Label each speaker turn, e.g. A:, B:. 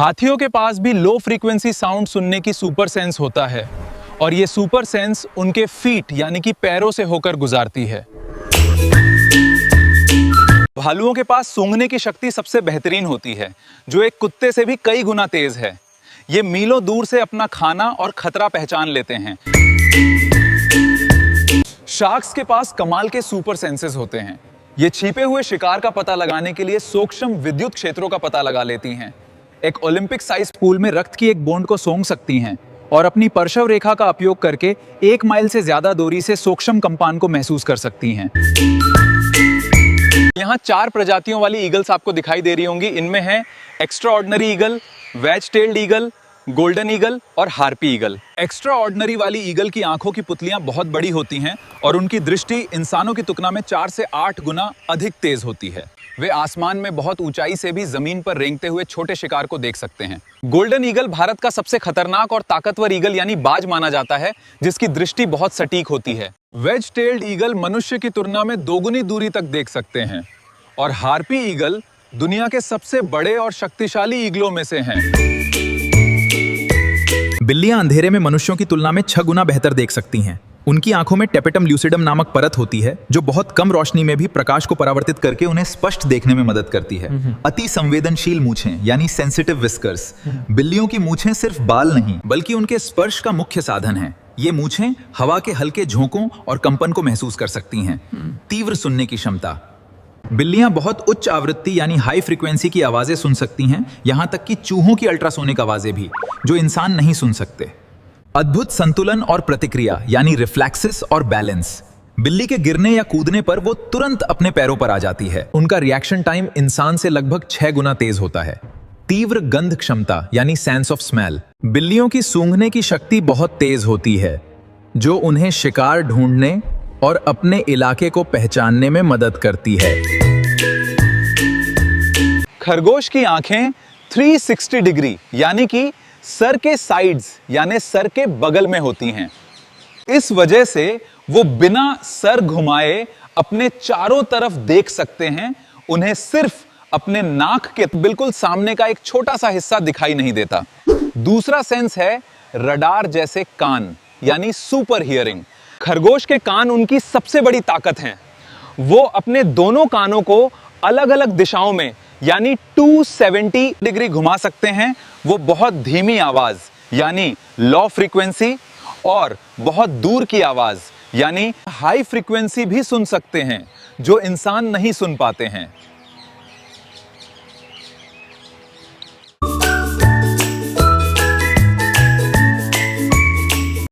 A: हाथियों के पास भी लो फ्रीक्वेंसी साउंड सुनने की सुपर सेंस होता है और ये सुपर सेंस उनके फीट यानी कि पैरों से होकर गुजारती है। भालुओं के पास सूंघने की शक्ति सबसे बेहतरीन होती है, जो एक कुत्ते से भी कई गुना तेज है। ये मीलों दूर से अपना खाना और खतरा पहचान लेते हैं। शार्क्स के पास कमाल के सुपर सेंसेस होते हैं। ये छिपे हुए शिकार का पता लगाने के लिए सूक्ष्म विद्युत क्षेत्रों का पता लगा लेती हैं। एक ओलंपिक साइज पूल में रक्त की एक बूंद को सूंघ सकती हैं और अपनी परछव रेखा का उपयोग करके 1 माइल से ज्यादा दूरी से सूक्ष्म कंपन को महसूस कर सकती हैं। यहाँ 4 प्रजातियों वाली ईगल्स आपको दिखाई दे रही होंगी। इनमें है extraordinary eagle, wedge tailed eagle, golden eagle और हार्पी ईगल। एक्स्ट्रा ऑर्डिनरी वाली ईगल की आंखों की पुतलियां बहुत बड़ी होती हैं और उनकी दृष्टि इंसानों की तुलना में 4 से 8 गुना अधिक तेज होती है। वे आसमान में बहुत ऊंचाई से भी जमीन पर रेंगते हुए छोटे शिकार को देख सकते हैं। गोल्डन ईगल भारत का सबसे खतरनाक और ताकतवर ईगल यानी बाज माना जाता है, जिसकी दृष्टि बहुत सटीक होती है। वेज टेल्ड ईगल मनुष्य की तुलना में 2 गुनी दूरी तक देख सकते हैं और हार्पी ईगल दुनिया के सबसे बड़े और शक्तिशाली ईगलों में से हैं।
B: बिल्लियां अंधेरे में मनुष्यों की तुलना में 6 गुना बेहतर देख सकती हैं। उनकी आंखों में टेपेटम ल्यूसिडम नामक परत होती है, जो बहुत कम रोशनी में भी प्रकाश को परावर्तित करके उन्हें स्पष्ट देखने में मदद करती है। अति संवेदनशील मूछें यानी सेंसिटिव विस्कर्स। बिल्लियों की मूछें सिर्फ बाल नहीं, बल्कि उनके स्पर्श का मुख्य साधन है। ये मूछें हवा के हल्के झोंकों और कंपन को महसूस कर सकती हैं। तीव्र सुनने की क्षमता। बिल्लियां बहुत उच्च आवृत्ति यानी हाई फ्रीक्वेंसी की आवाजें सुन सकती हैं, यहां तक कि चूहों की अल्ट्रासोनिक आवाजें भी, जो इंसान नहीं सुन सकते। अद्भुत संतुलन और प्रतिक्रिया यानी रिफ्लेक्सेस और बैलेंस। बिल्ली के गिरने या कूदने पर वो तुरंत अपने पैरों पर आ जाती है। उनका रिएक्शन टाइम इंसान से लगभग 6 गुना तेज होता है। तीव्र गंध क्षमता यानी सेंस ऑफ स्मेल। बिल्लियों की सूंघने की शक्ति बहुत तेज होती है, जो उन्हें शिकार ढूंढने और अपने इलाके को पहचानने में मदद करती है।
A: खरगोश की आंखें 360 डिग्री यानी कि सर के साइड्स यानी सर के बगल में होती हैं। इस वजह से वो बिना सर घुमाए अपने चारों तरफ देख सकते हैं। उन्हें सिर्फ अपने नाक के बिल्कुल सामने का एक छोटा सा हिस्सा दिखाई नहीं देता। दूसरा सेंस है रडार जैसे कान यानी सुपर हियरिंग। खरगोश के कान उनकी सबसे बड़ी ताकत हैं। वो अपने दोनों कानों को अलग अलग दिशाओं में यानी 270 डिग्री घुमा सकते हैं। वो बहुत धीमी आवाज यानी लो फ्रीक्वेंसी और बहुत दूर की आवाज यानी हाई फ्रीक्वेंसी भी सुन सकते हैं, जो इंसान नहीं सुन पाते हैं।